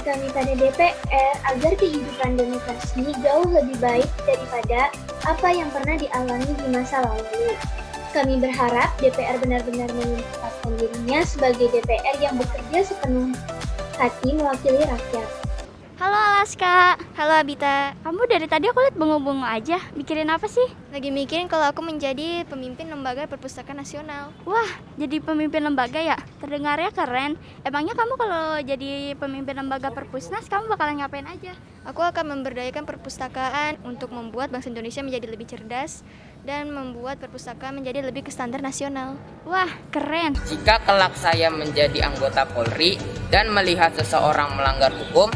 kami pada DPR agar kehidupan demokrasi jauh lebih baik daripada apa yang pernah dialami di masa lalu. Kami berharap DPR benar-benar menempatkan dirinya sebagai DPR yang bekerja sepenuh hati mewakili rakyat. Halo Alaska, halo Abita. Kamu dari tadi aku lihat bengong-bengong aja. Mikirin apa sih? Lagi mikirin kalau aku menjadi pemimpin lembaga perpustakaan nasional. Wah, jadi pemimpin lembaga ya? Terdengarnya keren. Emangnya kamu kalau jadi pemimpin lembaga perpusnas, kamu bakalan ngapain aja? Aku akan memberdayakan perpustakaan untuk membuat bangsa Indonesia menjadi lebih cerdas dan membuat perpustakaan menjadi lebih ke standar nasional. Wah, keren. Jika kelak saya menjadi anggota Polri dan melihat seseorang melanggar hukum,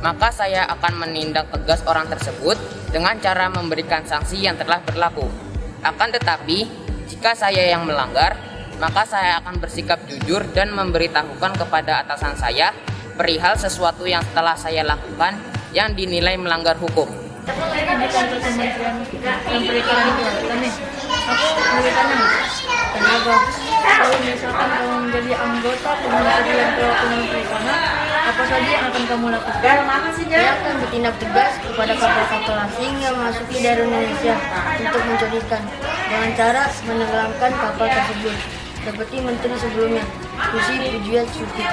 maka saya akan menindak tegas orang tersebut dengan cara memberikan sanksi yang telah berlaku. Akan tetapi, jika saya yang melanggar, maka saya akan bersikap jujur dan memberitahukan kepada atasan saya perihal sesuatu yang telah saya lakukan yang dinilai melanggar hukum. Aku lagi di kantor kementerian yang perikanan itu kan nih. Aku mau tanya, tenaga. Kalau misalkan kamu menjadi anggota kementerian kelautan perikanan, apa saja yang akan kamu lakukan? Saya akan bertindak tegas kepada kapal-kapal asing yang memasuki daerah Indonesia untuk mencuri ikan dengan cara menenggelamkan kapal tersebut, seperti menteri sebelumnya, Susi Pujiastuti.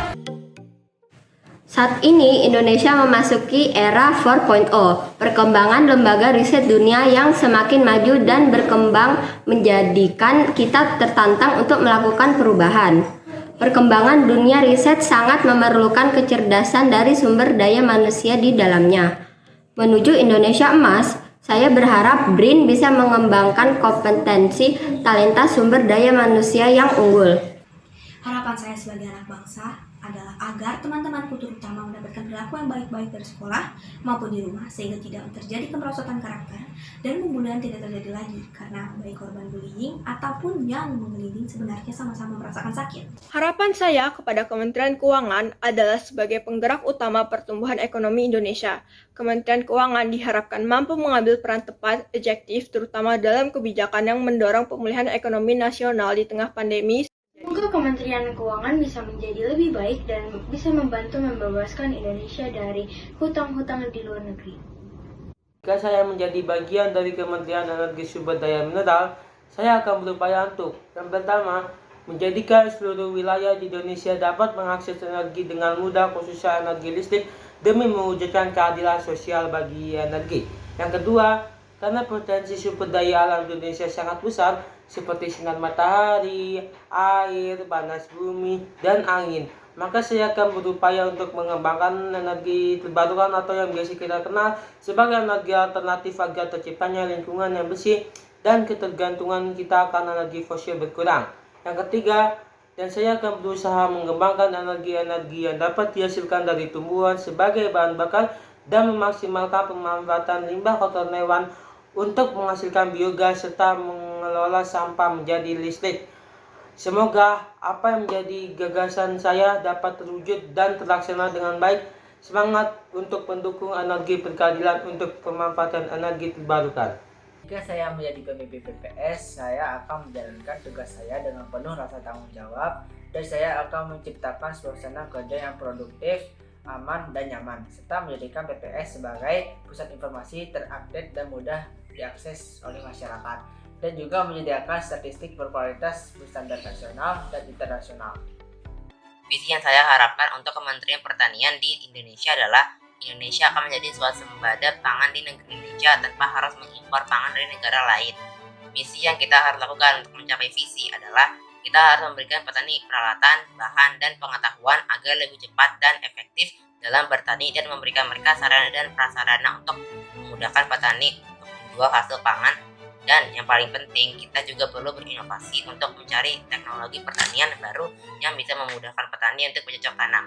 Saat ini Indonesia memasuki era 4.0, perkembangan lembaga riset dunia yang semakin maju dan berkembang menjadikan kita tertantang untuk melakukan perubahan. Perkembangan dunia riset sangat memerlukan kecerdasan dari sumber daya manusia di dalamnya. Menuju Indonesia emas, saya berharap BRIN bisa mengembangkan kompetensi talenta sumber daya manusia yang unggul. Harapan saya sebagai anak bangsa adalah agar teman-temanku terutama mendapatkan perilaku yang baik-baik dari sekolah maupun di rumah sehingga tidak terjadi kemerosotan karakter dan pembunuhan tidak terjadi lagi karena baik korban bullying ataupun yang mengelilingi sebenarnya sama-sama merasakan sakit. Harapan saya kepada Kementerian Keuangan adalah sebagai penggerak utama pertumbuhan ekonomi Indonesia. Kementerian Keuangan diharapkan mampu mengambil peran tepat, efektif, terutama dalam kebijakan yang mendorong pemulihan ekonomi nasional di tengah pandemi. Semoga Kementerian Keuangan bisa menjadi lebih baik dan bisa membantu membebaskan Indonesia dari hutang-hutang di luar negeri. Jika saya menjadi bagian dari Kementerian Energi Sumber Daya Mineral, saya akan berupaya untuk yang pertama, menjadikan seluruh wilayah di Indonesia dapat mengakses energi dengan mudah, khususnya energi listrik, demi mewujudkan keadilan sosial bagi energi. Yang kedua, karena potensi sumber daya alam Indonesia sangat besar, seperti sinar matahari, air, panas bumi, dan angin, maka saya akan berupaya untuk mengembangkan energi terbarukan atau yang biasa kita kenal sebagai energi alternatif agar terciptanya lingkungan yang bersih dan ketergantungan kita akan energi fosil berkurang. Yang ketiga, dan saya akan berusaha mengembangkan energi-energi yang dapat dihasilkan dari tumbuhan sebagai bahan bakar dan memaksimalkan pemanfaatan limbah kotoran hewan untuk menghasilkan biogas serta mengelola sampah menjadi listrik. Semoga apa yang menjadi gagasan saya dapat terwujud dan terlaksana dengan baik. Semangat untuk mendukung energi berkeadilan untuk pemanfaatan energi terbarukan. Jika saya menjadi pemimpin PPS, saya akan menjalankan tugas saya dengan penuh rasa tanggung jawab dan saya akan menciptakan suasana kerja yang produktif, aman, dan nyaman, serta menjadikan PPS sebagai pusat informasi terupdate dan mudah diakses oleh masyarakat, dan juga menyediakan statistik berkualitas berstandar nasional dan internasional. Visi yang saya harapkan untuk Kementerian Pertanian di Indonesia adalah Indonesia akan menjadi swasembada pangan di negeri Indonesia tanpa harus mengimpor pangan dari negara lain. Misi yang kita harus lakukan untuk mencapai visi adalah kita harus memberikan petani peralatan, bahan, dan pengetahuan agar lebih cepat dan efektif dalam bertani dan memberikan mereka sarana dan prasarana untuk memudahkan petani untuk menjual hasil pangan. Dan yang paling penting, kita juga perlu berinovasi untuk mencari teknologi pertanian baru yang bisa memudahkan petani untuk bercocok tanam.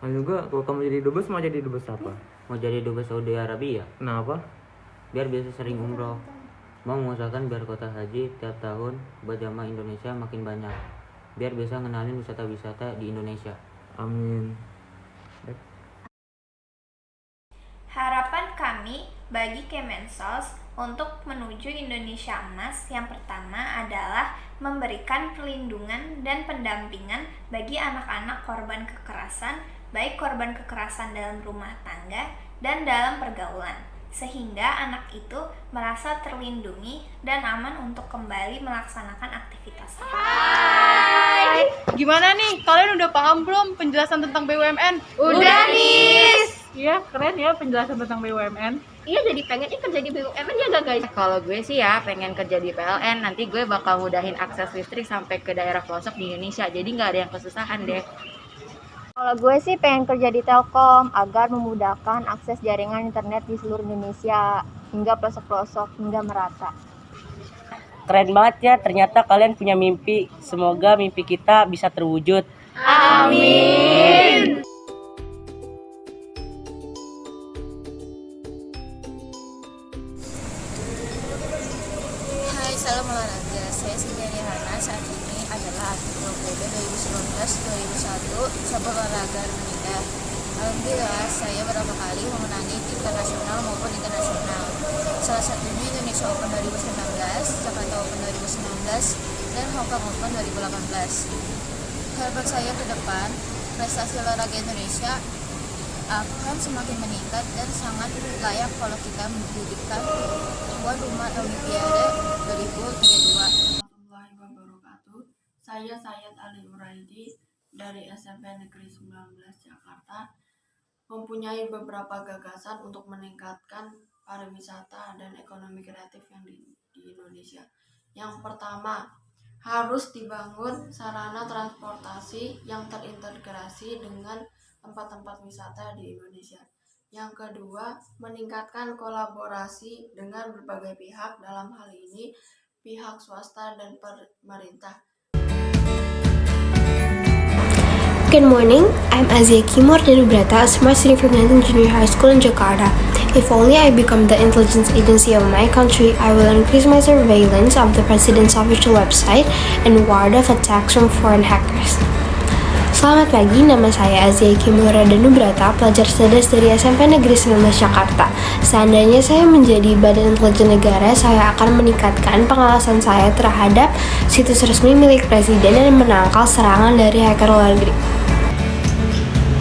Juga, kalau kamu jadi dubes, mau jadi dubes apa? Mau jadi dubes Saudi Arabia. Kenapa? Biar bisa sering umroh. Mau mengusahakan biar kota haji tiap tahun buat jamaah Indonesia makin banyak. Biar bisa ngenalin wisata-wisata di Indonesia. Amin. Harapan kami bagi Kemensos untuk menuju Indonesia Emas yang pertama adalah memberikan perlindungan dan pendampingan bagi anak-anak korban kekerasan baik korban kekerasan dalam rumah tangga dan dalam pergaulan, sehingga anak itu merasa terlindungi dan aman untuk kembali melaksanakan aktivitasnya. Gimana nih, kalian udah paham belum penjelasan tentang BUMN? Udah, Nis! Iya, keren ya penjelasan tentang BUMN. Iya, jadi pengen kerja di BUMN ya gak guys? Kalau gue sih ya pengen kerja di PLN, nanti gue bakal mudahin akses listrik sampai ke daerah pelosok di Indonesia, jadi nggak ada yang kesusahan deh. Kalau gue sih pengen kerja di Telkom agar memudahkan akses jaringan internet di seluruh Indonesia hingga pelosok-pelosok hingga merata. Keren banget ya, ternyata kalian punya mimpi. Semoga mimpi kita bisa terwujud. Amin. Hai, salam olahraga. Saya Sintiani Hana. Saat ini adalah atlet PB 2019-2001 cabang olahraga rendah. Alhamdulillah, saya beberapa kali memenangi tingkat nasional maupun internasional. Salah satunya Indonesia Open 2019, Jakarta Open 2019, dan Hong Kong Open 2018. Harapan saya ke depan, prestasi olahraga Indonesia akan semakin meningkat dan sangat layak kalau kita menjadikan tuan rumah Olimpiade 2032. Warahmatullahi wabarakatuh. Saya Sayyid Ali Uraidi dari SMP Negeri 19 Jakarta, mempunyai beberapa gagasan untuk meningkatkan pariwisata dan ekonomi kreatif yang di Indonesia. Yang pertama, harus dibangun sarana transportasi yang terintegrasi dengan tempat-tempat wisata di Indonesia. Yang kedua, meningkatkan kolaborasi dengan berbagai pihak, dalam hal ini pihak swasta dan pemerintah. Good morning, I'm Azia Kimur Danubrata, a smart student from Nanton Junior High School in Jakarta. If only I become the intelligence agency of my country, I will increase my surveillance of the president's official website and ward off attacks from foreign hackers. Selamat pagi, nama saya Azia Kimur Danubrata, pelajar cerdas dari SMP Negeri 19 Jakarta. Seandainya saya menjadi Badan Intelijen Negara, saya akan meningkatkan pengawasan saya terhadap situs resmi milik Presiden dan menangkal serangan dari hacker luar negeri.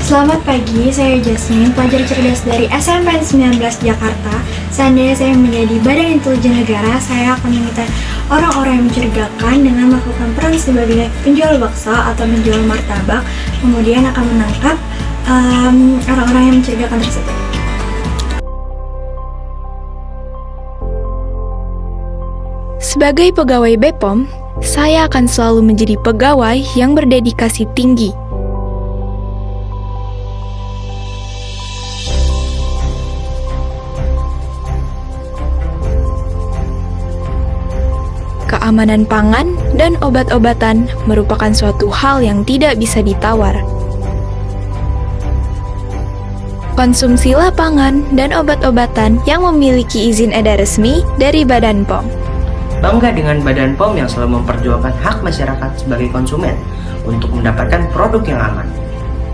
Selamat pagi, saya Jasmine, pelajar cerdas dari SMP 19 Jakarta. Seandainya saya menjadi Badan Intelijen Negara, saya akan meminta orang-orang yang mencurigakan dengan melakukan peran sebagai penjual bakso atau penjual martabak, kemudian akan menangkap orang-orang yang mencurigakan tersebut. Sebagai pegawai BPOM, saya akan selalu menjadi pegawai yang berdedikasi tinggi. Keamanan pangan dan obat-obatan merupakan suatu hal yang tidak bisa ditawar. Konsumsilah pangan dan obat-obatan yang memiliki izin edar resmi dari Badan POM. Bangga dengan Badan POM yang selalu memperjuangkan hak masyarakat sebagai konsumen untuk mendapatkan produk yang aman.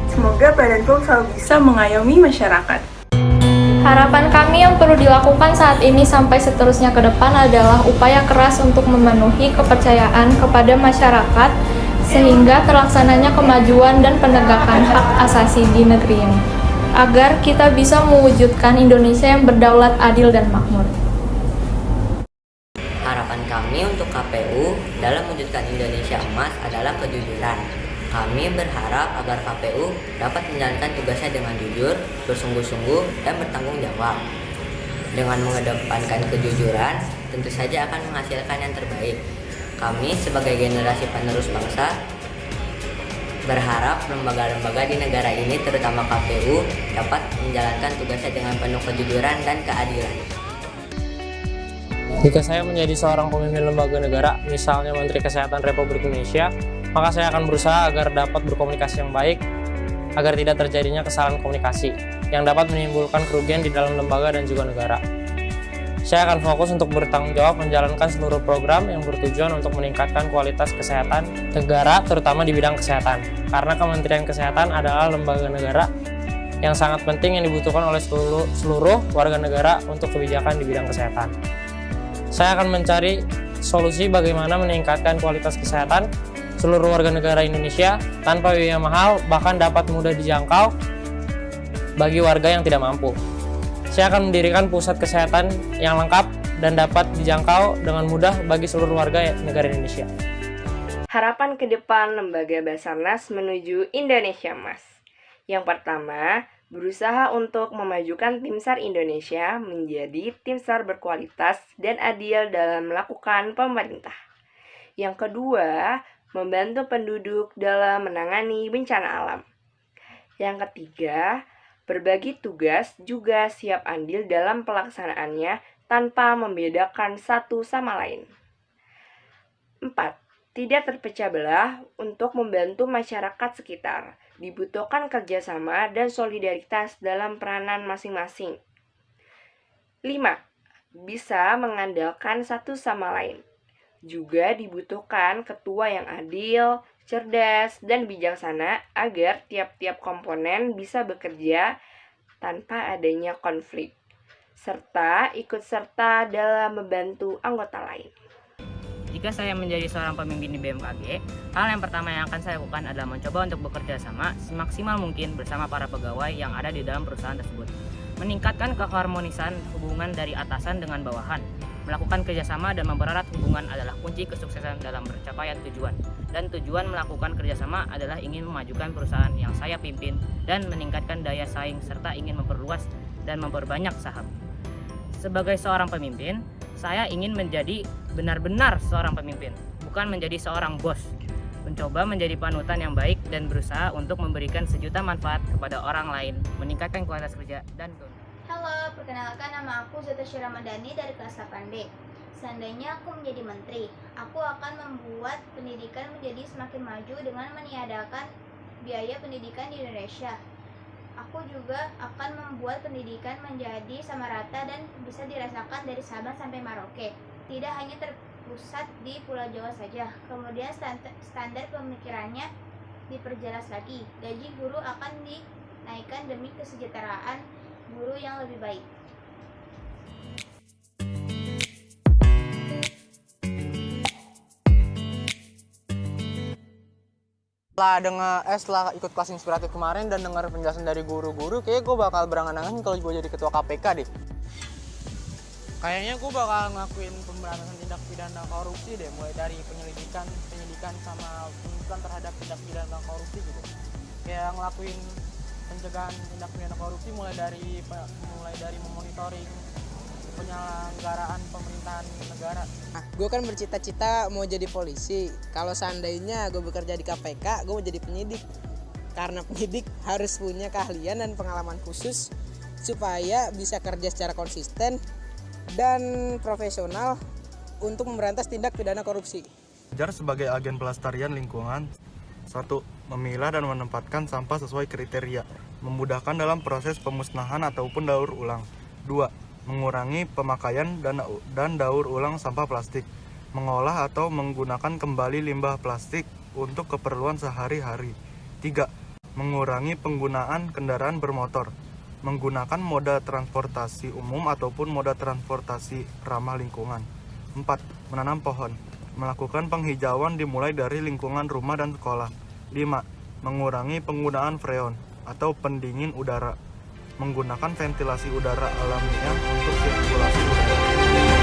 Semoga Badan POM selalu bisa mengayomi masyarakat. Harapan kami yang perlu dilakukan saat ini sampai seterusnya ke depan adalah upaya keras untuk memenuhi kepercayaan kepada masyarakat sehingga terlaksananya kemajuan dan penegakan hak asasi di negeri ini, agar kita bisa mewujudkan Indonesia yang berdaulat, adil, dan makmur. Harapan kami untuk KPU dalam mewujudkan Indonesia emas adalah kejujuran. Kami berharap agar KPU dapat menjalankan tugasnya dengan jujur, bersungguh-sungguh, dan bertanggung jawab. Dengan mengedepankan kejujuran, tentu saja akan menghasilkan yang terbaik. Kami sebagai generasi penerus bangsa berharap lembaga-lembaga di negara ini, terutama KPU, dapat menjalankan tugasnya dengan penuh kejujuran dan keadilan. Jika saya menjadi seorang pemimpin lembaga negara, misalnya Menteri Kesehatan Republik Indonesia, maka saya akan berusaha agar dapat berkomunikasi yang baik, agar tidak terjadinya kesalahan komunikasi yang dapat menimbulkan kerugian di dalam lembaga dan juga negara. Saya akan fokus untuk bertanggung jawab menjalankan seluruh program yang bertujuan untuk meningkatkan kualitas kesehatan negara, terutama di bidang kesehatan. Karena Kementerian Kesehatan adalah lembaga negara yang sangat penting yang dibutuhkan oleh seluruh warga negara untuk kebijakan di bidang kesehatan. Saya akan mencari solusi bagaimana meningkatkan kualitas kesehatan seluruh warga negara Indonesia tanpa biaya mahal, bahkan dapat mudah dijangkau bagi warga yang tidak mampu. Saya akan mendirikan pusat kesehatan yang lengkap dan dapat dijangkau dengan mudah bagi seluruh warga negara Indonesia. Harapan ke depan Lembaga Basarnas menuju Indonesia Emas. Yang pertama, berusaha untuk memajukan tim SAR Indonesia menjadi tim SAR berkualitas dan adil dalam melakukan pemerintah. Yang kedua, membantu penduduk dalam menangani bencana alam. Yang ketiga, berbagi tugas juga siap andil dalam pelaksanaannya tanpa membedakan satu sama lain. 4. Tidak terpecah belah untuk membantu masyarakat sekitar. Dibutuhkan kerjasama dan solidaritas dalam peranan masing-masing. 5. Bisa mengandalkan satu sama lain. Juga dibutuhkan ketua yang adil, cerdas, dan bijaksana agar tiap-tiap komponen bisa bekerja tanpa adanya konflik, serta ikut serta dalam membantu anggota lain. Jika saya menjadi seorang pemimpin di BMKG, hal yang pertama yang akan saya lakukan adalah mencoba untuk bekerja sama semaksimal mungkin bersama para pegawai yang ada di dalam perusahaan tersebut. Meningkatkan keharmonisan hubungan dari atasan dengan bawahan. Melakukan kerjasama dan mempererat hubungan adalah kunci kesuksesan dalam pencapaian tujuan. Dan tujuan melakukan kerjasama adalah ingin memajukan perusahaan yang saya pimpin dan meningkatkan daya saing serta ingin memperluas dan memperbanyak saham. Sebagai seorang pemimpin, saya ingin menjadi benar-benar seorang pemimpin, bukan menjadi seorang bos. Mencoba menjadi panutan yang baik dan berusaha untuk memberikan sejuta manfaat kepada orang lain, meningkatkan kualitas kerja dan keuntungan. Halo, perkenalkan nama aku Zeta Ramadhani dari kelas 8B. Seandainya aku menjadi menteri, aku akan membuat pendidikan menjadi semakin maju dengan meniadakan biaya pendidikan di Indonesia. Aku juga akan membuat pendidikan menjadi sama rata dan bisa dirasakan dari Sabang sampai Merauke. Tidak hanya terpusat di Pulau Jawa saja. Kemudian standar pemikirannya diperjelas lagi. Gaji guru akan dinaikkan demi kesejahteraan guru yang lebih baik. Setelah ikut kelas inspiratif kemarin dan dengar penjelasan dari guru-guru, kayaknya gue bakal berangan-angan kalau gue jadi ketua KPK deh. Kayaknya gue bakal ngelakuin pemberantasan tindak pidana korupsi deh, mulai dari penyidikan sama penuntutan terhadap tindak pidana korupsi gitu. Kayak ngelakuin pencegahan tindak pidana korupsi mulai dari memonitoring penyelenggaraan pemerintahan negara. Nah, gue kan bercita-cita mau jadi polisi. Kalau seandainya gue bekerja di KPK, gue mau jadi penyidik. Karena penyidik harus punya keahlian dan pengalaman khusus supaya bisa kerja secara konsisten dan profesional untuk memberantas tindak pidana korupsi. Belajar sebagai agen pelestarian lingkungan. 1. Memilah dan menempatkan sampah sesuai kriteria, memudahkan dalam proses pemusnahan ataupun daur ulang. 2. Mengurangi pemakaian dan daur ulang sampah plastik, mengolah atau menggunakan kembali limbah plastik untuk keperluan sehari-hari. 3. Mengurangi penggunaan kendaraan bermotor, menggunakan moda transportasi umum ataupun moda transportasi ramah lingkungan. 4. Menanam pohon, melakukan penghijauan dimulai dari lingkungan rumah dan sekolah. 5. Mengurangi penggunaan freon atau pendingin udara, menggunakan ventilasi udara alamiah untuk sirkulasi udara.